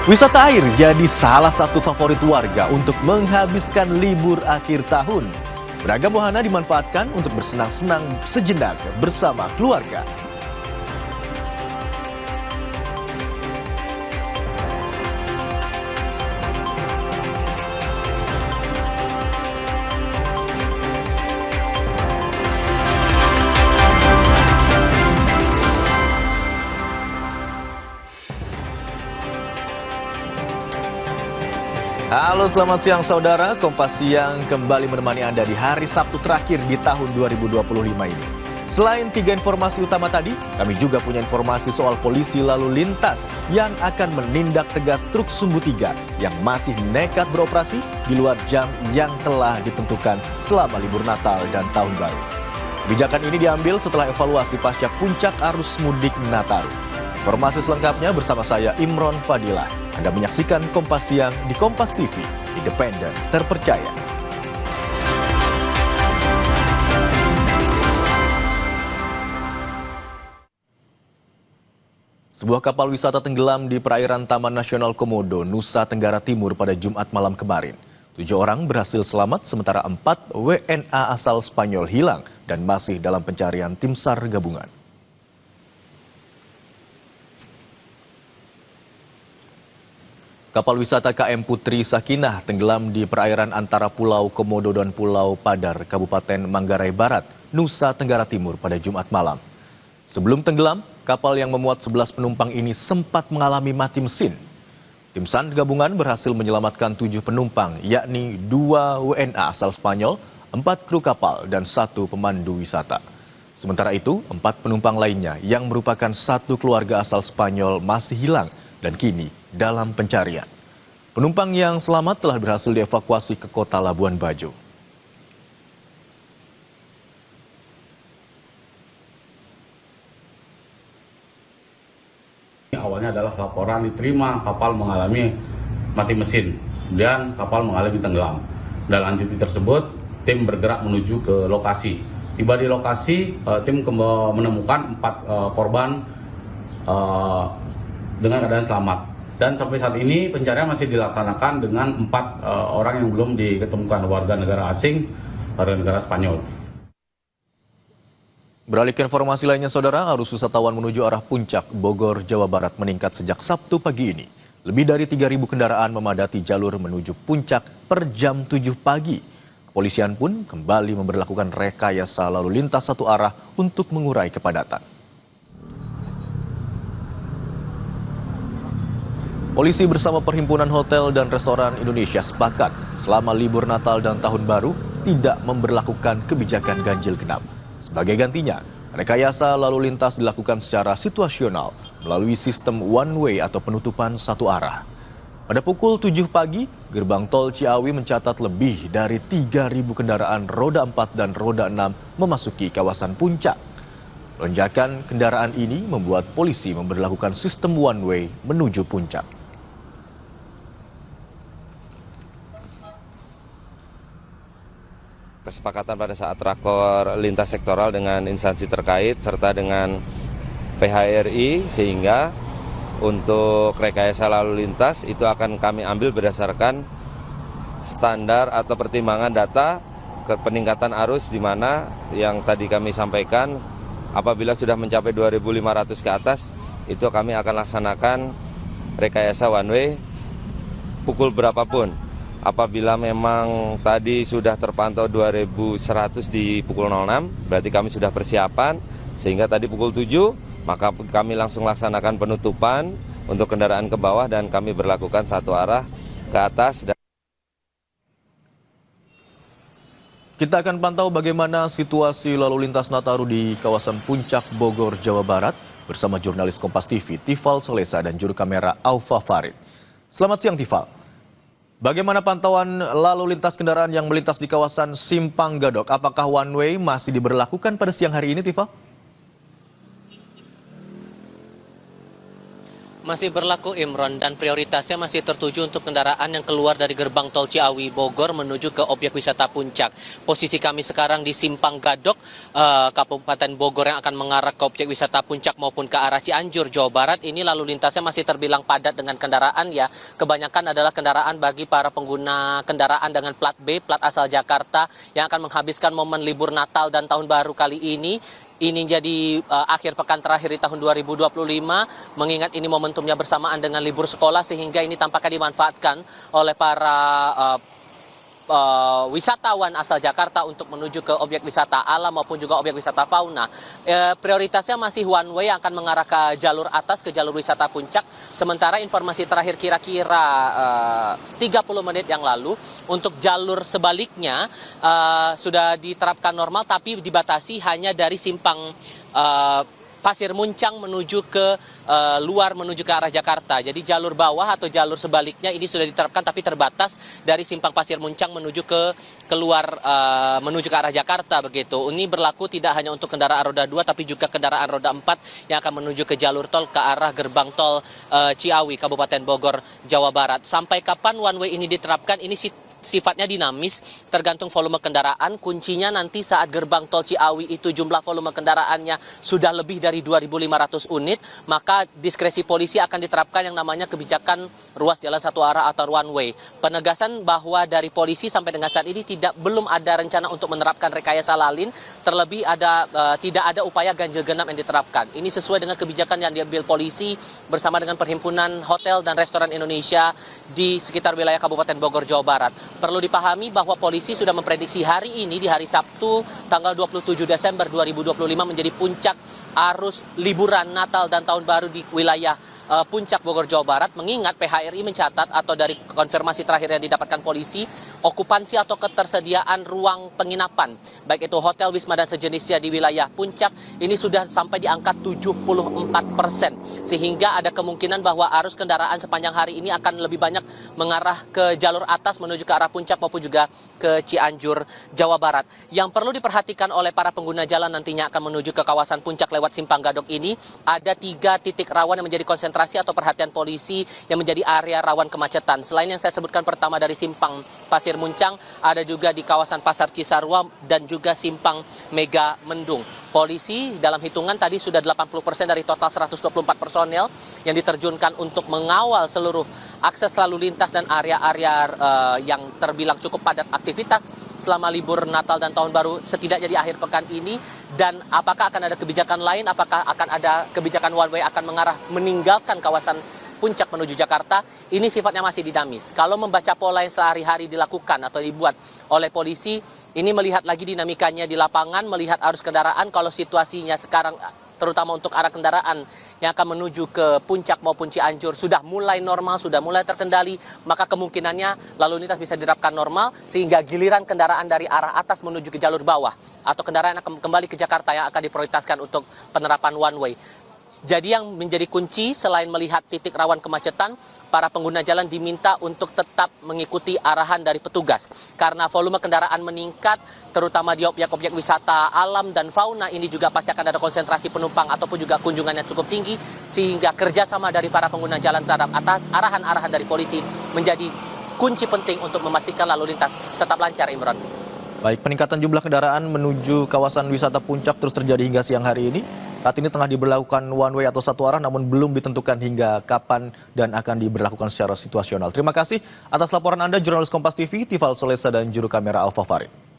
Wisata air jadi salah satu favorit warga untuk menghabiskan libur akhir tahun. Beragam wahana dimanfaatkan untuk bersenang-senang sejenak bersama keluarga. Halo, selamat siang saudara. Kompas Siang kembali menemani Anda di hari Sabtu terakhir di tahun 2025 ini. Selain 3 informasi utama tadi, kami juga punya informasi soal polisi lalu lintas yang akan menindak tegas truk sumbu 3 yang masih nekat beroperasi di luar jam yang telah ditentukan selama libur Natal dan Tahun Baru. Kebijakan ini diambil setelah evaluasi pasca puncak arus mudik Nataru. Informasi selengkapnya bersama saya Imron Fadilah. Anda menyaksikan Kompas Siang di Kompas TV, independen, terpercaya. Sebuah kapal wisata tenggelam di perairan Taman Nasional Komodo, Nusa Tenggara Timur pada Jumat malam kemarin. 7 orang berhasil selamat, sementara 4 WNA asal Spanyol hilang dan masih dalam pencarian tim SAR gabungan. Kapal wisata KM Putri Sakinah tenggelam di perairan antara Pulau Komodo dan Pulau Padar, Kabupaten Manggarai Barat, Nusa Tenggara Timur pada Jumat malam. Sebelum tenggelam, kapal yang memuat 11 penumpang ini sempat mengalami mati mesin. Tim SAR gabungan berhasil menyelamatkan 7 penumpang, yakni 2 WNA asal Spanyol, 4 kru kapal, dan 1 pemandu wisata. Sementara itu, 4 penumpang lainnya yang merupakan 1 keluarga asal Spanyol masih hilang dan kini dalam pencarian. Penumpang yang selamat telah berhasil dievakuasi ke kota Labuan Bajo. Awalnya adalah laporan diterima kapal mengalami mati mesin dan kapal mengalami tenggelam. Dalam titik tersebut, tim bergerak menuju ke lokasi. Tiba di lokasi, tim menemukan 4 korban dengan keadaan selamat. Dan sampai saat ini pencarian masih dilaksanakan dengan 4 orang yang belum diketemukan, warga negara asing, warga negara Spanyol. Beralih ke informasi lainnya saudara, arus wisatawan menuju arah Puncak, Bogor, Jawa Barat meningkat sejak Sabtu pagi ini. Lebih dari 3.000 kendaraan memadati jalur menuju Puncak per jam 7 pagi. Kepolisian pun kembali memberlakukan rekayasa lalu lintas satu arah untuk mengurai kepadatan. Polisi bersama Perhimpunan Hotel dan Restoran Indonesia sepakat selama libur Natal dan Tahun Baru tidak memberlakukan kebijakan ganjil genap. Sebagai gantinya, rekayasa lalu lintas dilakukan secara situasional melalui sistem one way atau penutupan satu arah. Pada pukul 7 pagi, gerbang tol Ciawi mencatat lebih dari 3.000 kendaraan roda 4 dan roda 6 memasuki kawasan Puncak. Lonjakan kendaraan ini membuat polisi memberlakukan sistem one way menuju Puncak. Kesepakatan pada saat rakor lintas sektoral dengan instansi terkait serta dengan PHRI, sehingga untuk rekayasa lalu lintas itu akan kami ambil berdasarkan standar atau pertimbangan data ke peningkatan arus, di mana yang tadi kami sampaikan apabila sudah mencapai 2.500 ke atas itu kami akan laksanakan rekayasa one way pukul berapapun. Apabila memang tadi sudah terpantau 2.100 di pukul 06, berarti kami sudah persiapan, sehingga tadi pukul 7, maka kami langsung laksanakan penutupan untuk kendaraan ke bawah dan kami berlakukan satu arah ke atas. Kita akan pantau bagaimana situasi lalu lintas Nataru di kawasan Puncak, Bogor, Jawa Barat bersama jurnalis Kompas TV, Tifal Solesa dan juru kamera Aufa Farid. Selamat siang Tifal. Bagaimana pantauan lalu lintas kendaraan yang melintas di kawasan Simpang Gadok? Apakah one way masih diberlakukan pada siang hari ini, Tifal? Masih berlaku Imron dan prioritasnya masih tertuju untuk kendaraan yang keluar dari gerbang tol Ciawi Bogor menuju ke objek wisata Puncak. Posisi kami sekarang di Simpang Gadok, Kabupaten Bogor yang akan mengarah ke objek wisata Puncak maupun ke arah Cianjur, Jawa Barat. Ini lalu lintasnya masih terbilang padat dengan kendaraan ya. Kebanyakan adalah kendaraan bagi para pengguna kendaraan dengan plat B, plat asal Jakarta yang akan menghabiskan momen libur Natal dan Tahun Baru kali ini. Ini jadi akhir pekan terakhir di tahun 2025, mengingat ini momentumnya bersamaan dengan libur sekolah, sehingga ini tampaknya dimanfaatkan oleh para wisatawan asal Jakarta untuk menuju ke objek wisata alam maupun juga objek wisata fauna. Prioritasnya masih one way yang akan mengarah ke jalur atas, ke jalur wisata Puncak. Sementara informasi terakhir kira-kira 30 menit yang lalu, untuk jalur sebaliknya sudah diterapkan normal, tapi dibatasi hanya dari simpang Pasir Muncang menuju ke luar, menuju ke arah Jakarta. Jadi jalur bawah atau jalur sebaliknya ini sudah diterapkan, tapi terbatas dari simpang Pasir Muncang menuju ke keluar, menuju ke arah Jakarta begitu. Ini berlaku tidak hanya untuk kendaraan roda 2 tapi juga kendaraan roda 4 yang akan menuju ke jalur tol ke arah gerbang tol Ciawi, Kabupaten Bogor, Jawa Barat. Sampai kapan one way ini diterapkan? Ini sifatnya dinamis, tergantung volume kendaraan. Kuncinya nanti saat gerbang tol Ciawi itu jumlah volume kendaraannya sudah lebih dari 2.500 unit, maka diskresi polisi akan diterapkan yang namanya kebijakan ruas jalan satu arah atau one way. Penegasan bahwa dari polisi sampai dengan saat ini belum ada rencana untuk menerapkan rekayasa lalin, terlebih tidak ada upaya ganjil genap yang diterapkan. Ini sesuai dengan kebijakan yang diambil polisi bersama dengan Perhimpunan Hotel dan Restoran Indonesia di sekitar wilayah Kabupaten Bogor, Jawa Barat. Perlu dipahami bahwa polisi sudah memprediksi hari ini, di hari Sabtu tanggal 27 Desember 2025 menjadi puncak arus liburan Natal dan Tahun Baru di wilayah Puncak Bogor, Jawa Barat, mengingat PHRI mencatat atau dari konfirmasi terakhir yang didapatkan polisi, okupansi atau ketersediaan ruang penginapan, baik itu hotel, wisma dan sejenisnya di wilayah Puncak, ini sudah sampai di angka 74%, sehingga ada kemungkinan bahwa arus kendaraan sepanjang hari ini akan lebih banyak mengarah ke jalur atas menuju ke arah Puncak maupun juga ke Cianjur, Jawa Barat. Yang perlu diperhatikan oleh para pengguna jalan nantinya akan menuju ke kawasan Puncak lewat Simpang Gadok ini, ada 3 titik rawan yang menjadi konsentrasi atau perhatian polisi yang menjadi area rawan kemacetan. Selain yang saya sebutkan pertama dari Simpang Pasir Muncang, ada juga di kawasan Pasar Cisarua dan juga Simpang Mega Mendung. Polisi dalam hitungan tadi sudah 80% dari total 124 personel yang diterjunkan untuk mengawal seluruh akses lalu lintas dan area-area yang terbilang cukup padat aktivitas selama libur Natal dan Tahun Baru, setidaknya di akhir pekan ini. Dan apakah akan ada kebijakan lain, apakah akan ada kebijakan one way akan mengarah meninggalkan kawasan Puncak menuju Jakarta, ini sifatnya masih dinamis. Kalau membaca pola yang sehari-hari dilakukan atau dibuat oleh polisi, ini melihat lagi dinamikanya di lapangan, melihat arus kendaraan, kalau situasinya sekarang terutama untuk arah kendaraan yang akan menuju ke Puncak maupun Cianjur sudah mulai normal, sudah mulai terkendali, maka kemungkinannya lalu lintas bisa diterapkan normal, sehingga giliran kendaraan dari arah atas menuju ke jalur bawah atau kendaraan yang akan kembali ke Jakarta yang akan diprioritaskan untuk penerapan one way. Jadi yang menjadi kunci selain melihat titik rawan kemacetan, para pengguna jalan diminta untuk tetap mengikuti arahan dari petugas. Karena volume kendaraan meningkat, terutama di objek-objek wisata alam dan fauna, ini juga pasti akan ada konsentrasi penumpang ataupun juga kunjungan yang cukup tinggi, sehingga kerjasama dari para pengguna jalan terhadap atas arahan-arahan dari polisi menjadi kunci penting untuk memastikan lalu lintas tetap lancar, Imron. Baik, peningkatan jumlah kendaraan menuju kawasan wisata Puncak terus terjadi hingga siang hari ini. Saat ini tengah diberlakukan one way atau satu arah, namun belum ditentukan hingga kapan dan akan diberlakukan secara situasional. Terima kasih atas laporan Anda, jurnalis Kompas TV, Tifal Solesa dan juru kamera Alfa Farid.